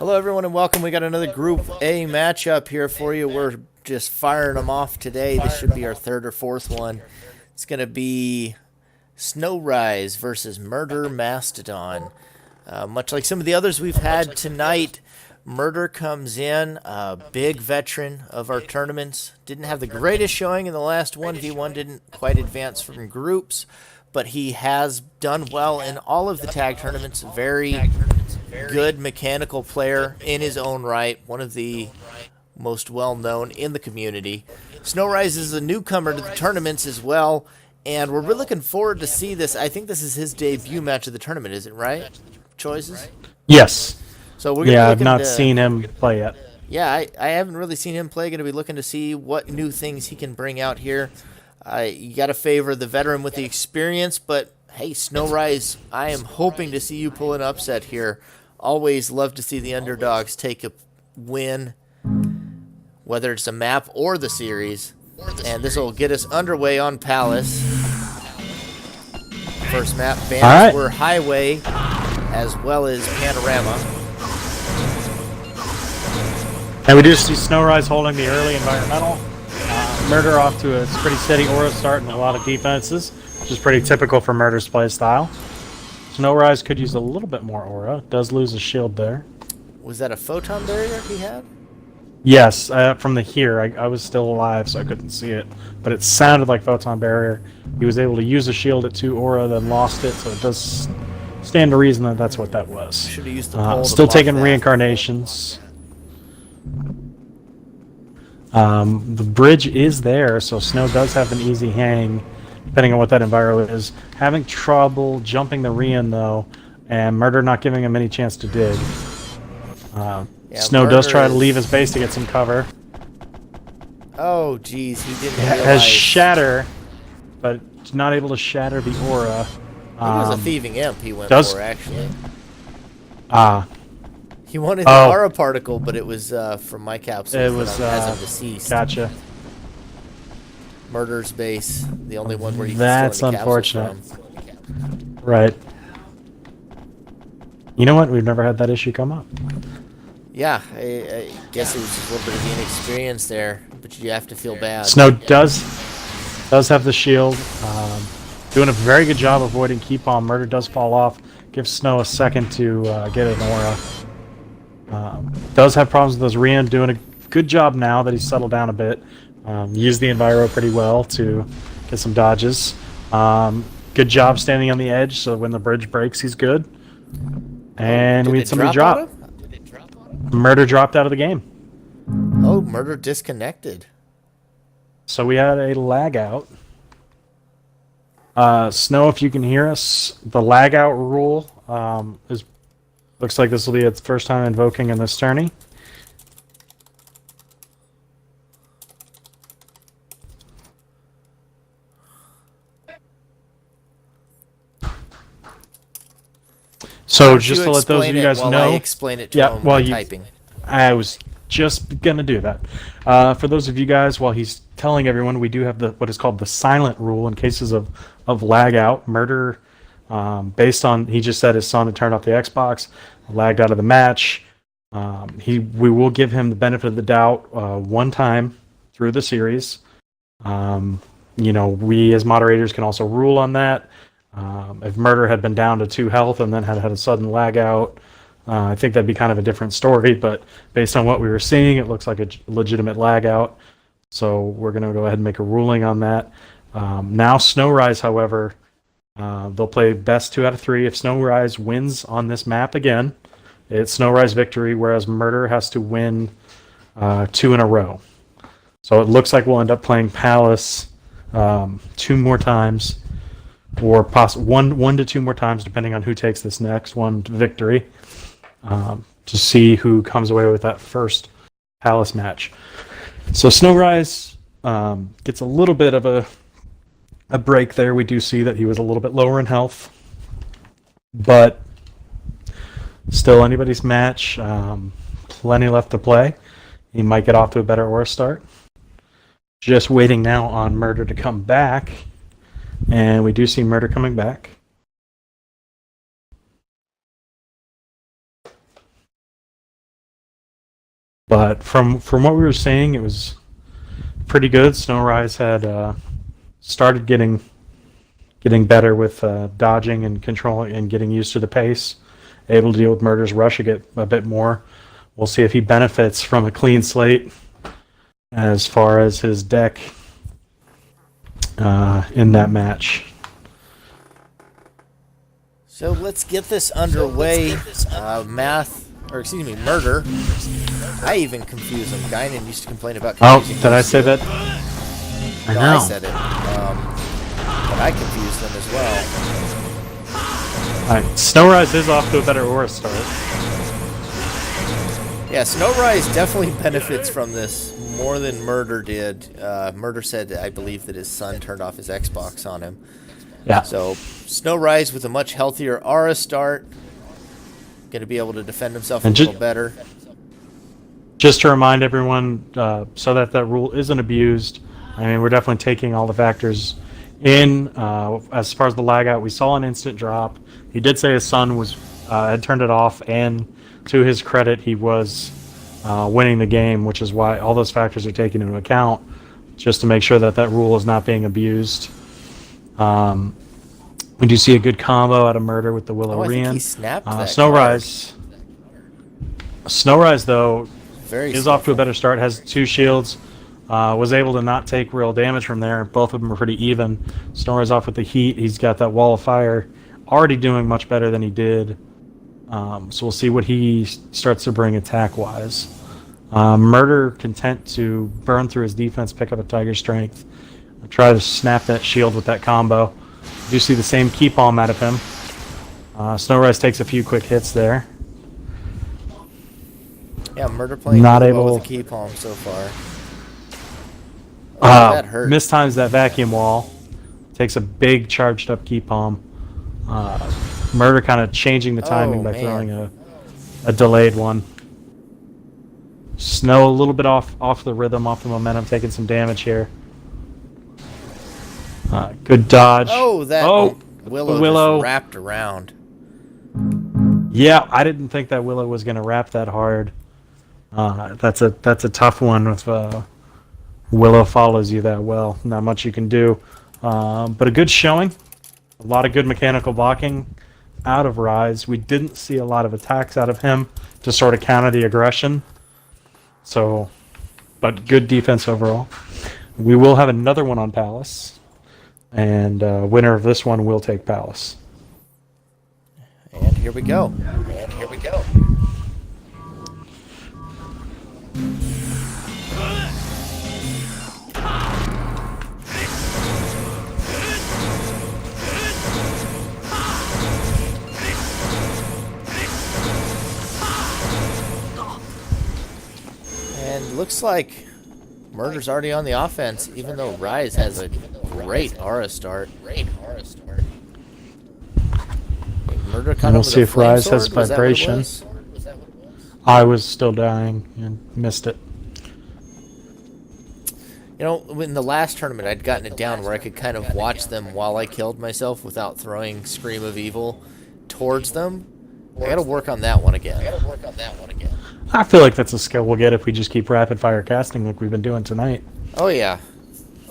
Hello, everyone, and welcome. We got another Group A matchup here for you. We're just firing them off today. This should be our third or fourth one. It's going to be SnowRyze versus Murder Mastodon. Much like some of the others we've had tonight, Murder comes in, a big veteran of our tournaments. Didn't have the greatest showing in the last 1v1, didn't quite advance from groups, but he has done well in all of the tag tournaments. Very good mechanical player in his own right, one of the most well-known in the community. SnowRyze is a newcomer to the tournaments as well, and we're really looking forward to see this. I think this is his debut match of the tournament, is it right? Choices? Yes. So we're gonna be I've looking not seen him play yet. Yeah, I haven't really seen him play. Going to be looking to see what new things he can bring out here. You got to favor the veteran with the experience, but hey, SnowRyze, I am hoping to see you pull an upset here. Always love to see the underdogs take a win, whether it's a map or the series. And this will get us underway on Palace. First map, banners were Highway as well as Panorama. And we do see SnowRyze holding the early environmental. Murder off to a pretty steady aura start and a lot of defenses, which is pretty typical for Murder's play style. SnowRyze could use a little bit more aura. Does lose a shield there. Was that a photon barrier he had? Yes, from the here. I was still alive, so I couldn't see it. But it sounded like photon barrier. He was able to use a shield at 2 aura, then lost it, so it does stand to reason that that's what that was. Should have used the pole still to taking block that. reincarnations. The bridge is there, so Snow does have an easy hang, depending on what that enviro is. Having trouble jumping the Rian, though, and Murder not giving him any chance to dig. Snow does try to leave his base to get some cover. Oh, geez, he didn't realize. Has Shatter, but not able to shatter the aura. It was a thieving imp he went for, actually. He wanted the aura particle, but it was from my capsule. It was as a deceased. Gotcha. Murder's base, the only one where you can That's steal the unfortunate. From. Right. You know what? We've never had that issue come up. Yeah, I guess it was just a little bit of the inexperience there, but you have to feel bad. Snow does have the shield. Doing a very good job avoiding keep on. Murder does fall off. Gives Snow a second to get an aura. Does have problems with those Rian. Doing a good job now that he's settled down a bit. Used the enviro pretty well to get some dodges. Good job standing on the edge, so when the bridge breaks, he's good. And we had somebody drop. Murder dropped out of the game. Oh, Murder disconnected. So we had a lag out. Snow, if you can hear us, the lag out rule looks like this will be its first time invoking in this tourney. So just to let those of you guys know, I explain it to him by typing. I was just gonna do that. For those of you guys, while he's telling everyone, we do have what is called the silent rule in cases of lag out. Murder, based on he just said his son had turned off the Xbox, lagged out of the match. We will give him the benefit of the doubt one time through the series. We as moderators can also rule on that. If Murder had been down to 2 health and then had a sudden lag out, I think that'd be kind of a different story, but based on what we were seeing, it looks like a legitimate lag out. So we're going to go ahead and make a ruling on that. Now SnowRyze, however, they'll play best 2 out of 3. If SnowRyze wins on this map again, it's SnowRyze victory, whereas Murder has to win 2 in a row. So it looks like we'll end up playing Palace 2 more times, or one to 2 more times, depending on who takes this next one to victory, to see who comes away with that first Palace match. So SnowRyze gets a little bit of a break there. We do see that he was a little bit lower in health, but still anybody's match. Plenty left to play. He might get off to a better aura start. Just waiting now on Murder to come back. And we do see Murder coming back. But from what we were seeing, it was pretty good. SnowRyze had started getting better with dodging and controlling and getting used to the pace, able to deal with Murder's rush a bit more. We'll see if he benefits from a clean slate as far as his deck in that match. So let's get this underway. Murder. I even confuse him. Guinan used to complain about confusing did I say that? I know. I said it. But I confused them as well. Alright, SnowRyze is off to a better Aura start. Yeah, SnowRyze definitely benefits from this more than Murder did. Murder said, I believe, that his son turned off his Xbox on him. Yeah. So SnowRyze with a much healthier Aura start, going to be able to defend himself a little better. Just to remind everyone, so that rule isn't abused, I mean, we're definitely taking all the factors in. As far as the lag out, we saw an instant drop. He did say his son had turned it off, and to his credit, he was winning the game, which is why all those factors are taken into account, just to make sure that rule is not being abused. We do see a good combo out of Murder with the Willow Rian. I think he snapped that SnowRyze, though, Very is off to a better start, has 2 shields, was able to not take real damage from there. Both of them are pretty even. SnowRyze off with the heat. He's got that wall of fire, already doing much better than he did. So we'll see what he starts to bring attack-wise. Murder content to burn through his defense, pick up a Tiger Strength, try to snap that shield with that combo. You do see the same Key Palm out of him. SnowRyze takes a few quick hits there. Yeah, Murder playing not really able well with the Key Palm so far. That hurt. Mistimes that vacuum wall. Takes a big charged up Key Palm. Murder kind of changing the timing by throwing a delayed one. Snow a little bit off the rhythm, off the momentum, taking some damage here. Good dodge. Willow just wrapped around. Yeah, I didn't think that Willow was going to wrap that hard. That's a tough one if Willow follows you that well. Not much you can do. But a good showing. A lot of good mechanical blocking out of Ryze. We didn't see a lot of attacks out of him to sort of counter the aggression. But good defense overall. We will have another one on Palace. And winner of this one will take Palace. And here we go. And looks like Murder's already on the offense, even though Ryze has a great Aura start. Murder kind of we'll see if Ryze has vibration. I was still dying and missed it. You know, in the last tournament, I'd gotten it down where I could kind of watch them while I killed myself without throwing Scream of Evil towards them. I gotta work on that one again. I feel like that's a skill we'll get if we just keep rapid fire casting like we've been doing tonight. Oh yeah.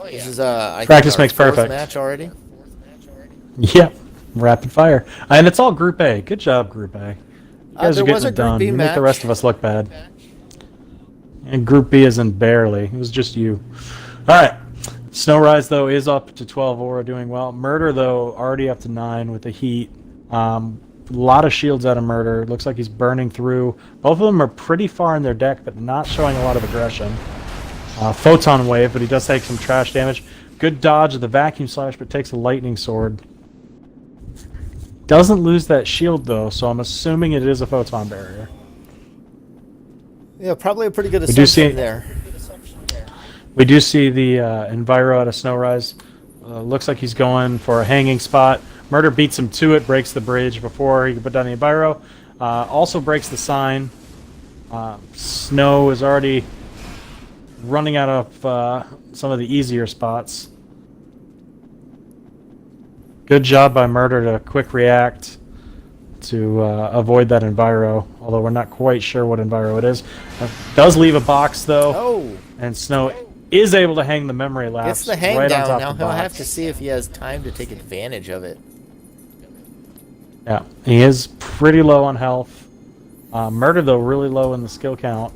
This is I practice think our makes perfect. Match already. Yep, rapid fire, and it's all Group A. Good job, Group A. You guys are getting it done. You make the rest of us look bad. And Group B isn't barely. It was just you. All right. SnowRyze though is up to 12 Aura, doing well. Murder though already up to 9 with the heat. A lot of shields out of Murder. Looks like he's burning through. Both of them are pretty far in their deck, but not showing a lot of aggression. Photon Wave, but he does take some trash damage. Good dodge of the Vacuum Slash, but takes a Lightning Sword. Doesn't lose that shield though, so I'm assuming it is a Photon Barrier. Yeah, probably a pretty good assumption there. We do see the Enviro out of SnowRyze. Looks like he's going for a hanging spot. Murder beats him to it, breaks the bridge before he can put down the Enviro. Also breaks the sign. Snow is already running out of some of the easier spots. Good job by Murder to quick react to avoid that Enviro. although we're not quite sure what Enviro it is. Does leave a box, though, Oh, and Snow is able to hang the memory lapse gets the hang right on down. top Now of the he'll box. have to see if he has time to take advantage of it. Yeah, he is pretty low on health. Murder, though, really low in the skill count.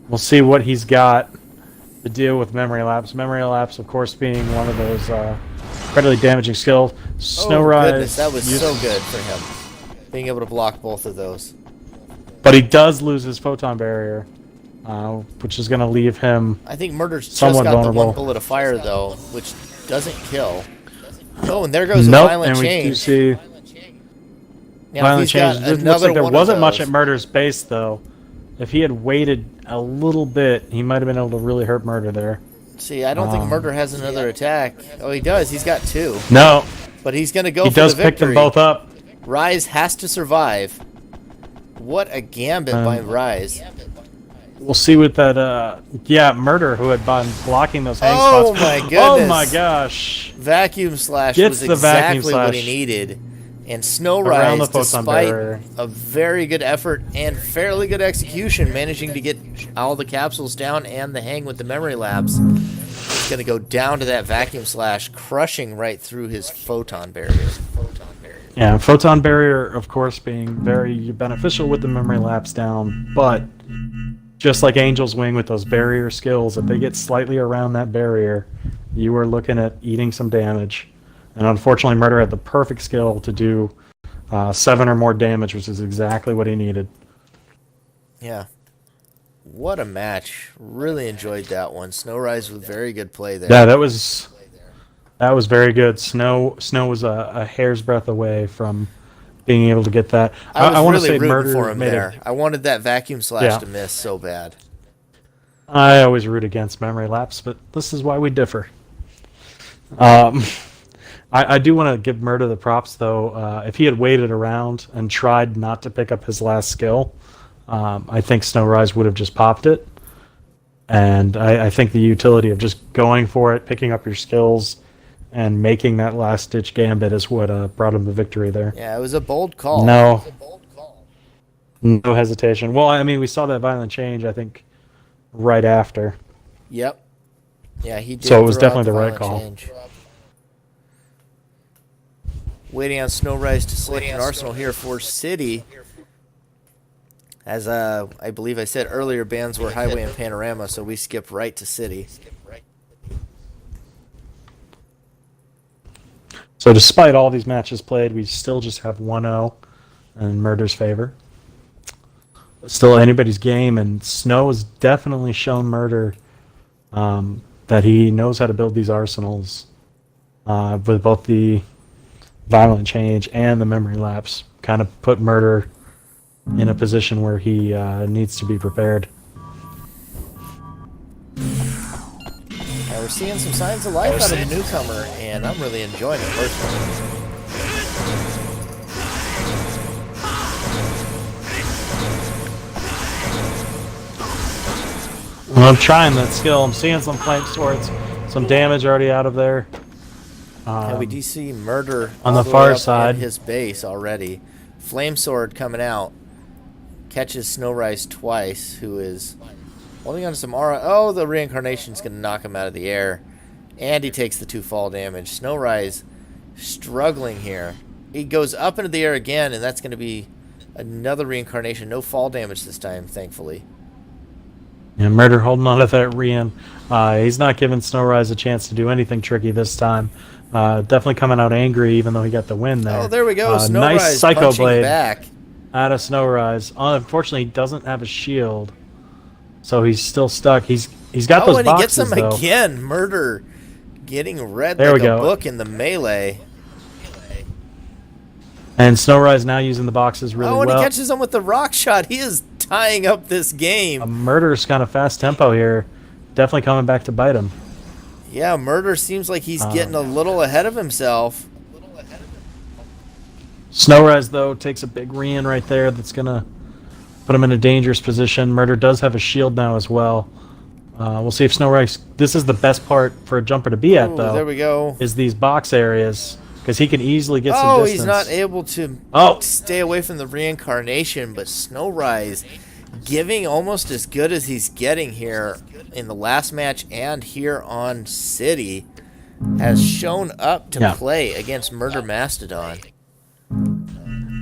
We'll see what he's got to deal with memory lapse. Memory lapse, of course, being one of those incredibly damaging skills. SnowRyze. Oh, goodness, that was so good for him. Being able to block both of those. But he does lose his photon barrier, which is going to leave him. I think Murder's just somewhat got the vulnerable. one bullet of fire, though, which doesn't kill. Oh, and there goes a Nope, violent and we do change. see Now, violent he's got change. It looks another like there one of wasn't much those. at Murder's base, though. If he had waited a little bit, he might have been able to really hurt Murder there. See, I don't think Murder has another attack. Oh, he does. He's got two. No, But he's going to go he for does the pick victory. them both up. Ryze has to survive. What a gambit by Ryze. We'll see what that, yeah, Murder, who had been blocking those hang Oh, spots. my Oh goodness. my gosh. Vacuum Slash Gets was the vacuum exactly what he slash needed. And around the SnowRyze, photon despite barrier. a very good effort and fairly good execution, managing to get all the capsules down and the hang with the memory lapse, is going to go down to that Vacuum Slash, crushing right through his photon barrier. Yeah, photon barrier, of course, being very beneficial with the memory lapse down, but just like Angel's Wing with those barrier skills, if they get slightly around that barrier, you are looking at eating some damage. And unfortunately, Murder had the perfect skill to do 7 or more damage, which is exactly what he needed. Yeah. What a match. Really enjoyed that one. SnowRyze with very good play there. Yeah, that was very good. Snow was a hair's breadth away from being able to get that. I want was to really say rooting Murder for him made there. I wanted that Vacuum Slash Yeah. to miss so bad. I always root against memory lapse, but this is why we differ. I do want to give Murder the props, though. If he had waited around and tried not to pick up his last skill, I think SnowRyze would have just popped it. And I think the utility of just going for it, picking up your skills, and making that last-ditch gambit is what brought him the victory there. Yeah, it was a bold call. No hesitation. Well, I mean, we saw that violent change, I think, right after. Yep. Yeah, he did. So it was throw out definitely the right violent call. change. Waiting on SnowRyze to select an arsenal here for City. As I believe I said earlier, bans were Highway and Panorama, so we skipped right to City. So despite all these matches played, we still just have 1-0 in Murder's favor. Still anybody's game, and Snow has definitely shown Murder that he knows how to build these arsenals with both the violent change and the memory lapse. Kind of put Murder in a position where he needs to be prepared. Now we're seeing some signs of life out of the newcomer, and I'm really enjoying it personally. Well, I'm trying that skill. I'm seeing some flame swords, some damage already out of there. And we do see Murder on all the way far up side. in his base already. Flame Sword coming out. Catches SnowRyze twice, who is holding on to some aura. Oh, the reincarnation's going to knock him out of the air. And he takes the 2 fall damage. SnowRyze struggling here. He goes up into the air again, and that's going to be another reincarnation. No fall damage this time, thankfully. Yeah, Murder holding on to that Rian. He's not giving SnowRyze a chance to do anything tricky this time. Definitely coming out angry, even though he got the win there. Oh, there we go. SnowRyze nice Psycho punching Blade back. out of SnowRyze. Unfortunately, he doesn't have a shield, so he's still stuck. He's got those and he boxes, gets him though. again. Murder getting read There like we a go. book in the melee. And SnowRyze now using the boxes really Oh, and well. he catches him with the rock shot. He is tying up this game. Murder's kind of fast tempo here. Definitely coming back to bite him. Yeah, Murder seems like he's getting a little ahead of himself. SnowRyze, though, takes a big Rian right there that's going to put him in a dangerous position. Murder does have a shield now as well. We'll see if SnowRyze... This is the best part for a jumper to be at, Ooh, though. there we go. Is these box areas. because he can easily get some Oh, distance. he's not able to Oh, stay away from the reincarnation, but SnowRyze giving almost as good as he's getting here in the last match and here on City has shown up to Yeah. play against Murder Mastodon.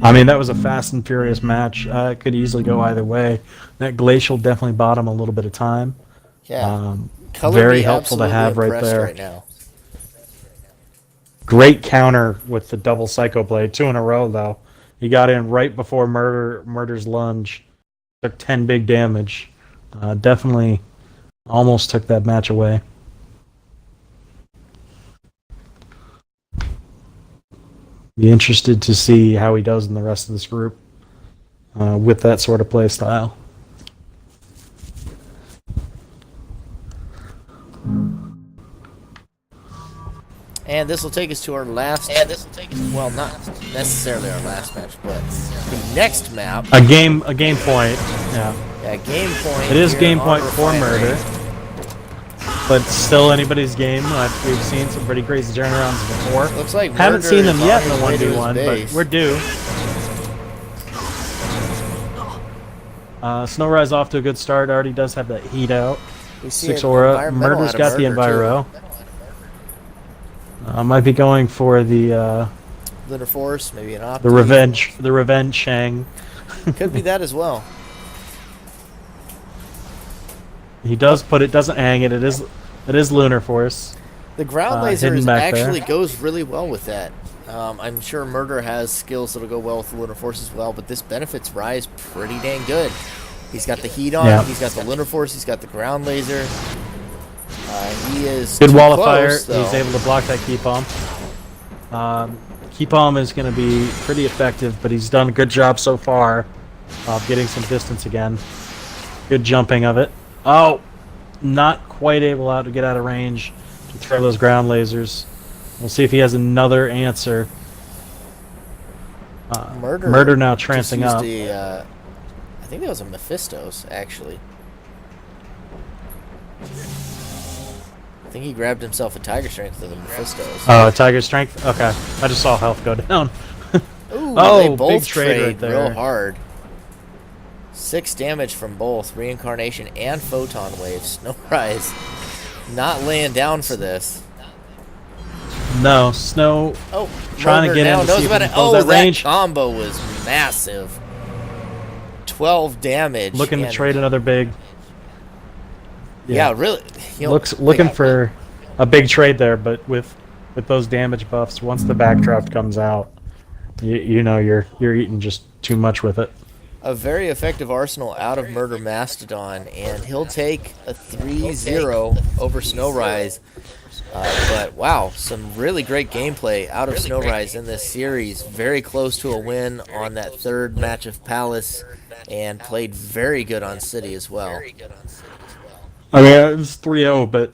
I mean, that was a fast and furious match. It could easily go either way. That Glacial definitely bought him a little bit of time. Yeah. Very be helpful to absolutely have right impressed there. right now. Great counter with the double Psycho Blade. 2 in a row, though. He got in right before Murder's lunge. Took 10 big damage. Definitely almost took that match away. Be interested to see how he does in the rest of this group with that sort of play style. And this will take us to our last. Well, not necessarily our last match, but the next map. A game point. Yeah. Yeah, game point. It is here game on point for Refinery. Murder, but still anybody's game. We've seen some pretty crazy turnarounds before. Looks like Haven't Murder seen them is yet on in the his way to 1v1, his but base. we're due. SnowRyze off to a good start. Already does have that heat out. We see 6 an aura. environmental Murder's out of got the Murder, too. Enviro. Might be going for the Lunar Force, maybe an Opti. the revenge Shang. Could be that as well. He does put it, doesn't hang it. It is Lunar Force. The ground Hidden laser back there. actually goes really well with that. I'm sure Murder has skills that'll go well with the Lunar Force as well, but this benefits Ryze pretty dang good. He's got the heat on, Yeah. he's got the Lunar Force, he's got the ground laser. He is Good too wall of close, fire. though. He's able to block that key bomb. Key bomb is going to be pretty effective, but he's done a good job so far of getting some distance again. Good jumping of it. Oh, not quite able to get out of range to throw those ground lasers. We'll see if he has another answer. Murder now trancing just up. used I think that was a Mephistos, actually. I think he grabbed himself a Tiger Strength with a Mephistos. Oh, Tiger Strength? Okay. I just saw health go down. Ooh, Oh, they big both trade right there. real hard. 6 damage from both Reincarnation and Photon Waves. SnowRyze not laying down for this. No, Snow Oh, trying to Murder get now in to knows see if about he it. can close Oh, that range. combo was massive. 12 damage. Looking to and- trade another big. Yeah, really. You know, Looking for a big trade there, but with those damage buffs, once the backdraft comes out, you know you're eating just too much with it. a very effective arsenal out of Murder Mastodon, and he'll take a 3-0 over SnowRyze. But wow, some really great gameplay out of SnowRyze in this series. Very close to a win on that third match of Palace, and played very good on City as well. I mean, it was 3-0,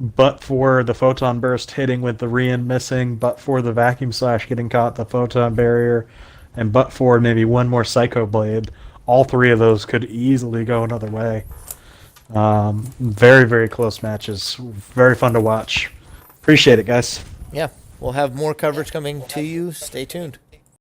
but for the photon burst hitting with the Rian missing, but for the vacuum slash getting caught the photon barrier, and but for maybe one more Psycho Blade, all 3 of those could easily go another way. Very, very close matches. Very fun to watch. Appreciate it, guys. Yeah, we'll have more coverage coming to you. Stay tuned.